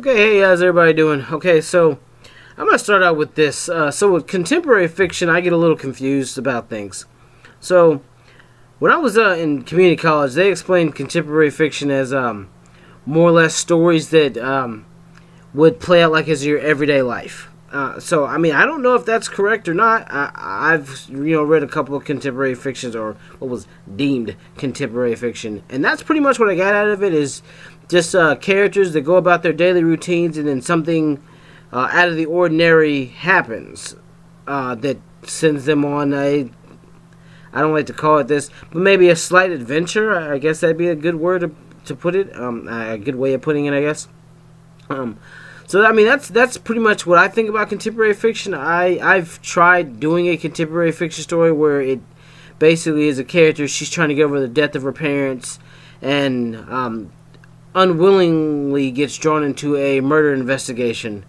Okay, hey, how's everybody doing? Okay, so I'm gonna start out with this. So with contemporary fiction, I get a little confused about things. So when I was in community college, they explained contemporary fiction as more or less stories that would play out like as your everyday life. So I mean, I don't know if that's correct or not. I've read a couple of contemporary fictions or what was deemed contemporary fiction, and that's pretty much what I got out of it. Is just characters that go about their daily routines, and then something out of the ordinary happens that sends them on a, I don't like to call it this, but maybe a slight adventure. I guess that'd be a good word to put it. A good way of putting it, I guess. So I mean that's pretty much what I think about contemporary fiction. I've tried doing a contemporary fiction story where it basically is a character, she's trying to get over the death of her parents, and unwillingly gets drawn into a murder investigation.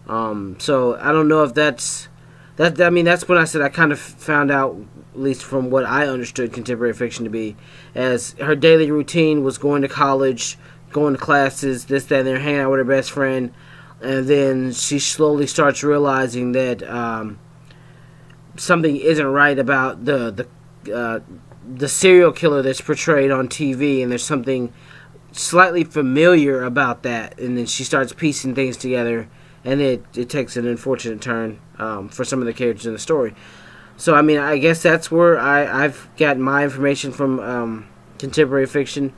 So I don't know if that's that. I mean that's when I said I kind of found out, at least from what I understood contemporary fiction to be, as her daily routine was going to college, going to classes, this, that, and they're hanging out with her best friend, and then she slowly starts realizing that something isn't right about the serial killer that's portrayed on TV, and there's something slightly familiar about that, and then she starts piecing things together, and it takes an unfortunate turn for some of the characters in the story. So I mean, I guess that's where I've gotten my information from contemporary fiction.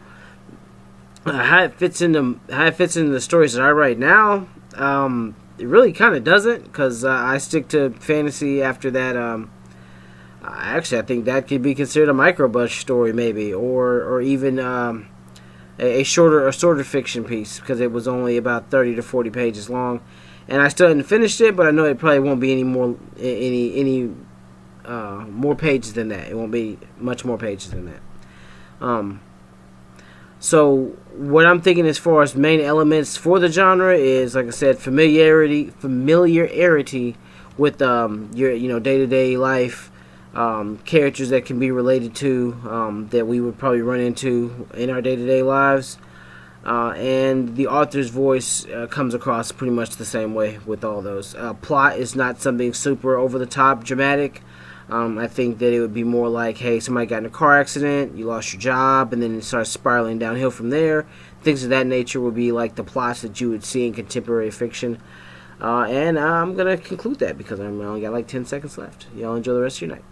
How it fits into the stories that I write now, it really kind of doesn't, because I stick to fantasy after that. Actually, I think that could be considered a microbus story, maybe, or even a shorter fiction piece, because it was only about 30 to 40 pages long, and I still hadn't finished it, but I know it probably won't be any more more pages than that. It won't be much more pages than that. So what I'm thinking as far as main elements for the genre is, like I said, familiarity with your day-to-day life, characters that can be related to, that we would probably run into in our day-to-day lives, and the author's voice comes across pretty much the same way with all those. Plot is not something super over-the-top dramatic. I think that it would be more like, hey, somebody got in a car accident, you lost your job, and then it starts spiraling downhill from there. Things of that nature would be like the plots that you would see in contemporary fiction. And I'm going to conclude that because I only got like 10 seconds left. Y'all enjoy the rest of your night.